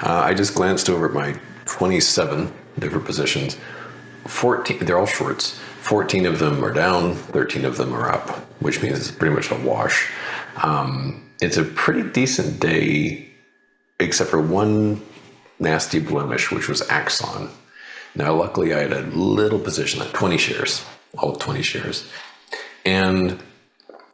I just glanced over at my 27 different positions. 14, they're all shorts. 14 of them are down, 13 of them are up, which means it's pretty much a wash. It's a pretty decent day, except for one nasty blemish, which was Axon. Now, luckily, I had a little position at 20 shares, all 20 shares. And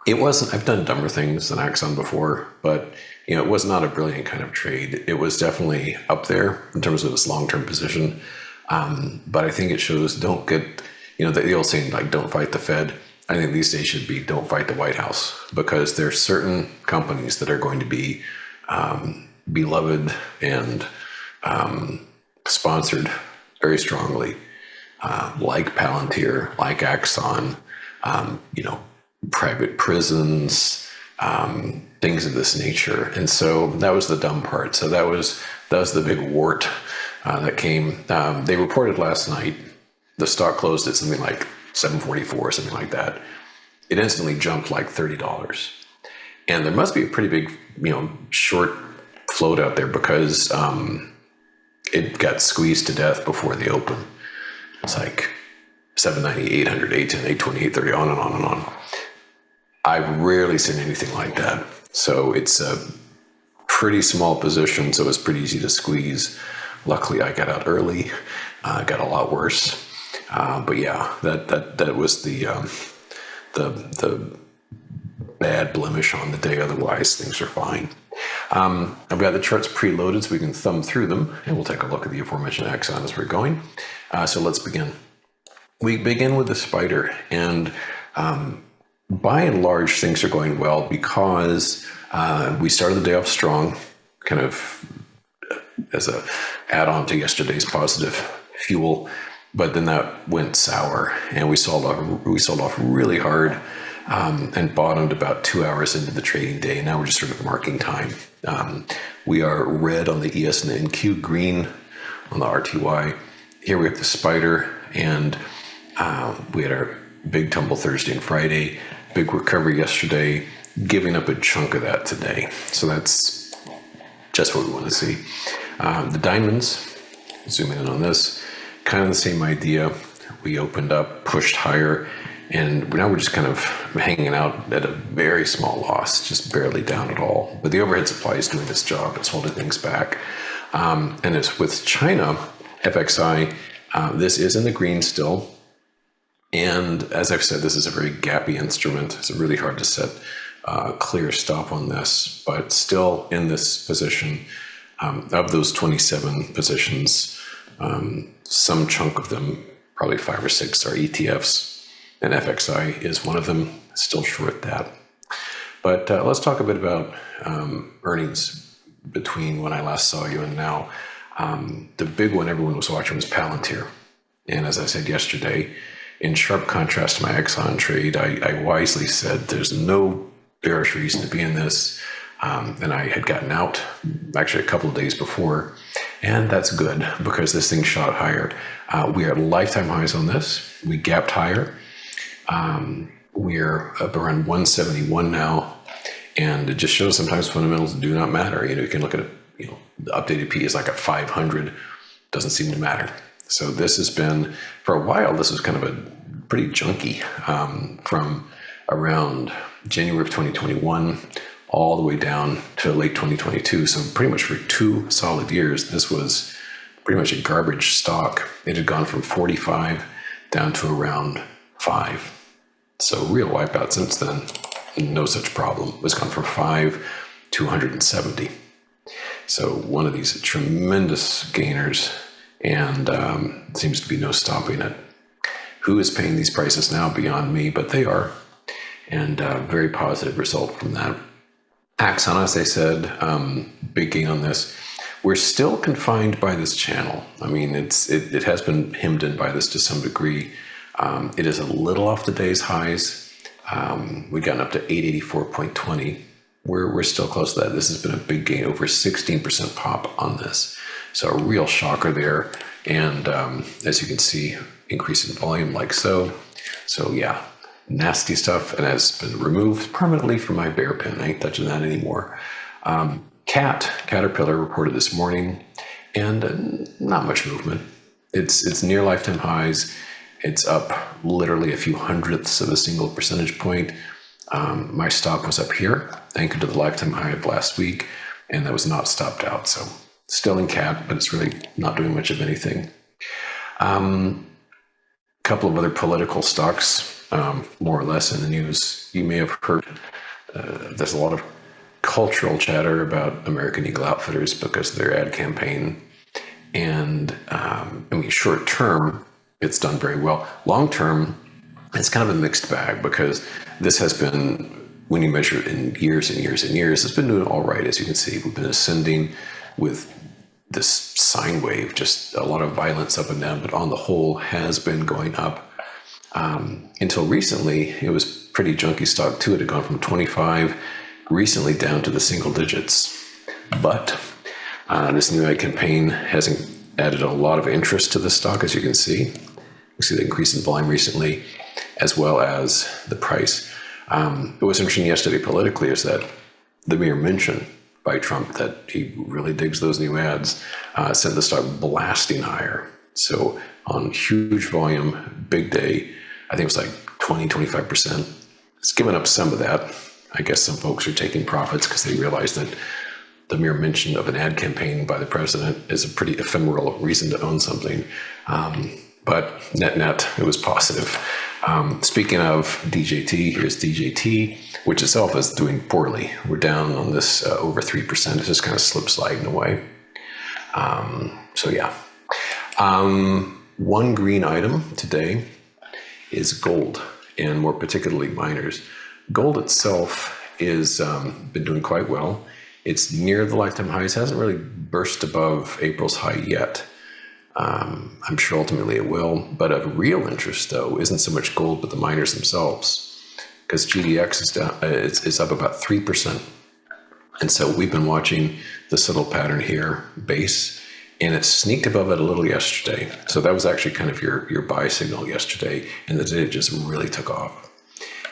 it wasn't, I've done dumber things than Axon before, but it was not a brilliant kind of trade. It was definitely up there in terms of its long-term position. But I think it shows don't get, the old saying, like, don't fight the Fed. I think these days should be don't fight the White House, because there are certain companies that are going to be beloved and sponsored very strongly, like Palantir, like Axon, private prisons, things of this nature. And so that was the dumb part. So that was the big wart that came. They reported last night, the stock closed at something like $7.44, something like that. It instantly jumped like $30. And there must be a pretty big, short float out there, because it got squeezed to death before the open. It's like 790, 800, 810, 820, 830, on and on and on. I've rarely seen anything like that. So it's a pretty small position, so it's pretty easy to squeeze. Luckily, I got out early. Got a lot worse. But yeah, that was the bad blemish on the day. Otherwise, things are fine. I've got the charts preloaded so we can thumb through them, and we'll take a look at the aforementioned Axon as we're going. So let's begin. We begin with the spider, and by and large, things are going well because we started the day off strong, kind of as a add-on to yesterday's positive fuel, but then that went sour, and we sold off really hard. And bottomed about 2 hours into the trading day. And now we're just sort of marking time. We are red on the ES and the NQ, green on the RTY. Here we have the spider, and we had our big tumble Thursday and Friday, big recovery yesterday, giving up a chunk of that today. So that's just what we want to see. The diamonds, zooming in on this, kind of the same idea. We opened up, pushed higher, and now we're just kind of hanging out at a very small loss, just barely down at all. But the overhead supply is doing its job. It's holding things back. And it's with China, FXI, this is in the green still. And as I've said, this is a very gappy instrument. It's really hard to set a clear stop on this, but still in this position. Of those 27 positions, some chunk of them, probably 5 or 6, are ETFs. And FXI is one of them, still short that. But let's talk a bit about earnings between when I last saw you and now. The big one everyone was watching was Palantir. And as I said yesterday, in sharp contrast to my Exxon trade, I wisely said there's no bearish reason to be in this. And I had gotten out actually a couple of days before. And that's good, because this thing shot higher. We are at lifetime highs on this. We gapped higher. We're up around 171 now, and it just shows sometimes fundamentals do not matter. You can look at it, the updated P is like at 500, doesn't seem to matter. So this has been, for a while, this was kind of a pretty junky, from around January of 2021 all the way down to late 2022. So pretty much for 2 solid years, this was pretty much a garbage stock. It had gone from 45 down to around 5. So real wipeout since then, no such problem. It's gone from 5 to 170. So one of these tremendous gainers, and seems to be no stopping it. Who is paying these prices now? Beyond me, but they are. And very positive result from that. Axon, as I said, big gain on this. We're still confined by this channel. I mean, it has been hemmed in by this to some degree. It is a little off the day's highs. We've gotten up to 884.20. We're still close to that. This has been a big gain, over 16% pop on this. So a real shocker there. And as you can see, increase in volume like so. So yeah, nasty stuff, and has been removed permanently from my bear pin. I ain't touching that anymore. Caterpillar reported this morning. and not much movement. It's near lifetime highs. It's up literally a few hundredths of a single percentage point. My stop was up here, anchored to the lifetime high of last week, and that was not stopped out. So still in cat, but it's really not doing much of anything. Couple of other political stocks, more or less in the news. You may have heard there's a lot of cultural chatter about American Eagle Outfitters because of their ad campaign. And short term, it's done very well. Long term, it's kind of a mixed bag because this has been, when you measure it in years and years and years, it's been doing all right. As you can see, we've been ascending with this sine wave, just a lot of violence up and down, but on the whole has been going up. Until recently, it was pretty junky stock too. It had gone from 25 recently down to the single digits. But this new ad campaign has added a lot of interest to the stock, as you can see. You see the increase in volume recently, as well as the price. What was interesting yesterday politically is that the mere mention by Trump that he really digs those new ads sent the stock blasting higher. So on huge volume, big day, I think it was like 20-25%. It's given up some of that. I guess some folks are taking profits because they realize that the mere mention of an ad campaign by the president is a pretty ephemeral reason to own something. But net, it was positive. Speaking of DJT, here's DJT, which itself is doing poorly. We're down on this over 3%. It's just kind of slip sliding away. So yeah. One green item today is gold, and more particularly miners. Gold itself is been doing quite well. It's near the lifetime highs, hasn't really burst above April's high yet. I'm sure ultimately it will, but of real interest though isn't so much gold but the miners themselves, because GDX is down, it's up about 3%. And so we've been watching the subtle pattern here, base, and it sneaked above it a little yesterday. So that was actually kind of your buy signal yesterday, and the day just really took off.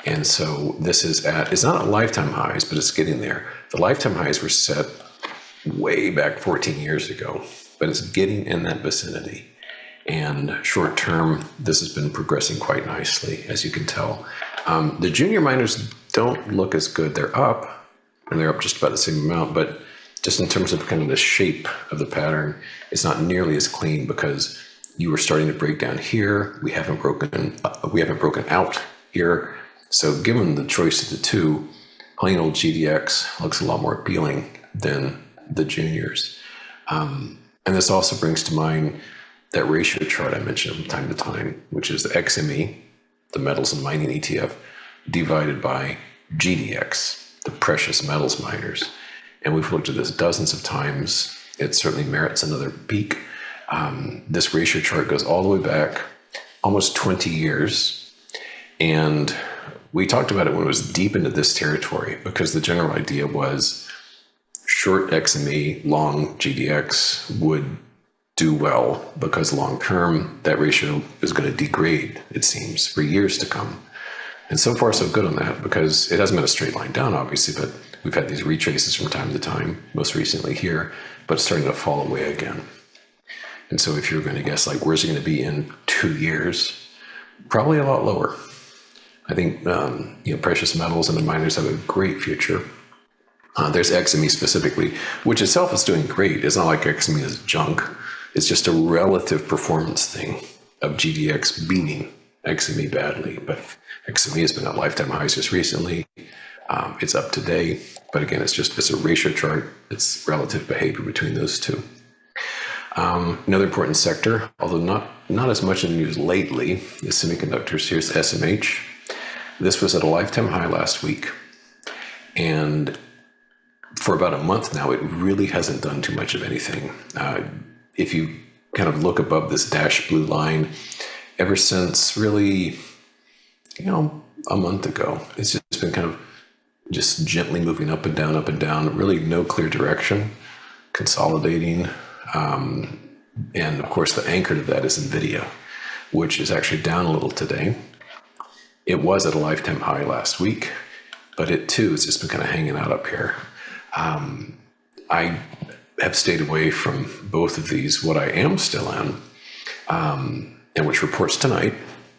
And so this is it's not at lifetime highs, but it's getting there. The lifetime highs were set way back 14 years ago, but it's getting in that vicinity. And short term, this has been progressing quite nicely, as you can tell. The junior miners don't look as good. They're up, and they're up just about the same amount, but just in terms of kind of the shape of the pattern, it's not nearly as clean because you were starting to break down here. We haven't broken out here. So given the choice of the two, plain old GDX looks a lot more appealing than the juniors. And this also brings to mind that ratio chart I mentioned from time to time, which is the XME, the metals and mining ETF, divided by GDX, the precious metals miners. And we've looked at this dozens of times. It certainly merits another peek. This ratio chart goes all the way back almost 20 years. And we talked about it when it was deep into this territory, because the general idea was short XME, long GDX would do well because long term, that ratio is going to degrade, it seems, for years to come. And so far, so good on that, because it hasn't been a straight line down, obviously, but we've had these retraces from time to time, most recently here, but it's starting to fall away again. And so if you're going to guess, like, where's it going to be in 2 years? Probably a lot lower. I think precious metals and the miners have a great future. There's XME specifically, which itself is doing great. It's not like XME is junk. It's just a relative performance thing of GDX beating XME badly. But XME has been at lifetime highs just recently. It's up today. But again, it's a ratio chart. It's relative behavior between those two. Another important sector, although not as much in the news lately, is semiconductors. Here's SMH. This was at a lifetime high last week. And for about a month now, it really hasn't done too much of anything. If you kind of look above this dashed blue line, ever since really, a month ago, it's just been kind of just gently moving up and down, really no clear direction, consolidating. And of course, the anchor to that is NVIDIA, which is actually down a little today. It was at a lifetime high last week, but it too has just been kind of hanging out up here. I have stayed away from both of these. What I am still in, and which reports tonight,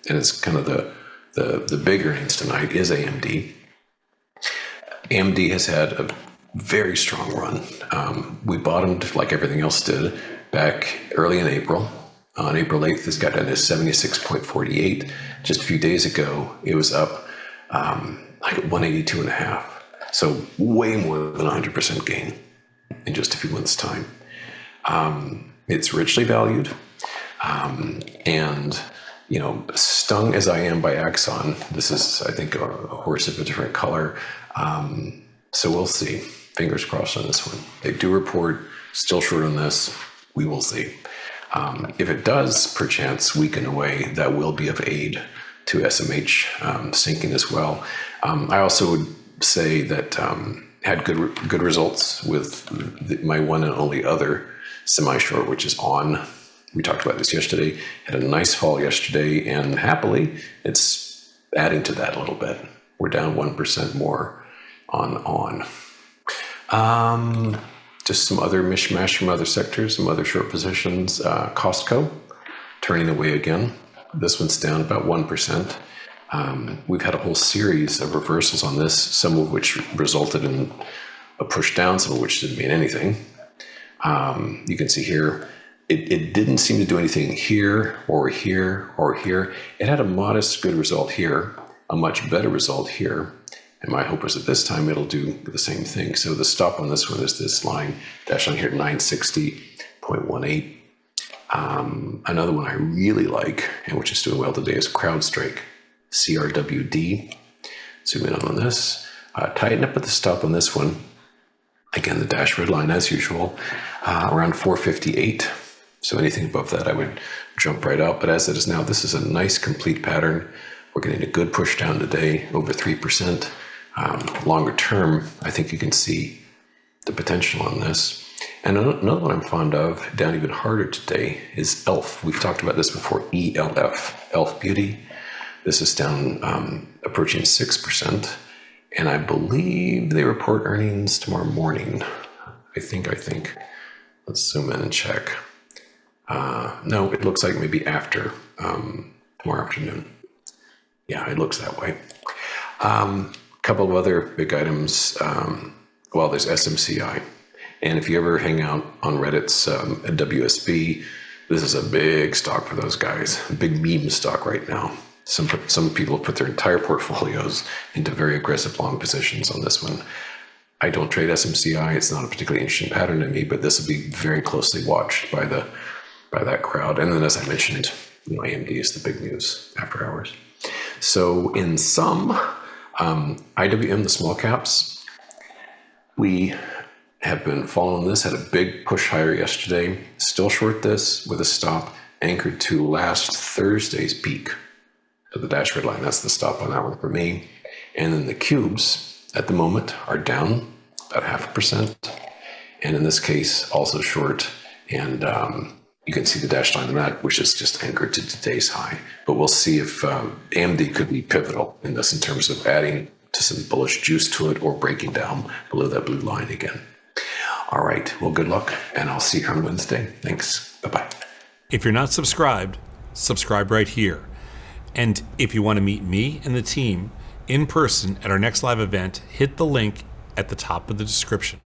and it's kind of the big earnings tonight, is AMD. AMD has had a very strong run. We bottomed, like everything else did, back early in April. On April 8th, this got down to 76.48. Just a few days ago, it was up like 182.5. So way more than 100% gain in just a few months' time. It's richly valued. And, stung as I am by Axon, this is, I think, a horse of a different color. So we'll see. Fingers crossed on this one. They do report, still short on this. We will see. If it does, perchance, weaken away, that will be of aid to SMH sinking as well. I also would say that had good results with my one and only other semi-short, which is On. We talked about this yesterday. Had a nice fall yesterday, and happily, it's adding to that a little bit. We're down 1% more on. Just some other mishmash from other sectors, some other short positions. Costco, turning away again. This one's down about 1%. We've had a whole series of reversals on this, some of which resulted in a push down, some of which didn't mean anything. You can see here, it didn't seem to do anything here or here or here. It had a modest good result here, a much better result here. And my hope is that this time it'll do the same thing. So the stop on this one is this line, dash line here at 960.18. Another one I really like, and which is doing well today, is CrowdStrike, CRWD. Zoom in on this. Tighten up at the stop on this one. Again, the dash red line as usual, around 458. So anything above that, I would jump right out. But as it is now, this is a nice complete pattern. We're getting a good push down today, over 3%. Longer term, I think you can see the potential on this. And another one I'm fond of, down even harder today, is ELF. We've talked about this before, ELF, ELF Beauty. This is down approaching 6%. And I believe they report earnings tomorrow morning. I think. Let's zoom in and check. No, it looks like maybe after tomorrow afternoon. Yeah, it looks that way. Couple of other big items. There's SMCI. And if you ever hang out on Reddit's at WSB, this is a big stock for those guys, a big meme stock right now. Some people have put their entire portfolios into very aggressive long positions on this one. I don't trade SMCI. It's not a particularly interesting pattern to me, but this will be very closely watched by that crowd. And then, as I mentioned, AMD is the big news after hours. So in sum, IWM, the small caps, we have been following this, had a big push higher yesterday, still short this with a stop anchored to last Thursday's peak. So the dash red line, that's the stop on that one for me. And then the cubes at the moment are down about 0.5%. And in this case, also short. And you can see the dash line on that, which is just anchored to today's high. But we'll see if AMD could be pivotal in this in terms of adding to some bullish juice to it or breaking down below that blue line again. All right. Well, good luck, and I'll see you on Wednesday. Thanks. Bye-bye. If you're not subscribed, subscribe right here. And if you want to meet me and the team in person at our next live event, hit the link at the top of the description.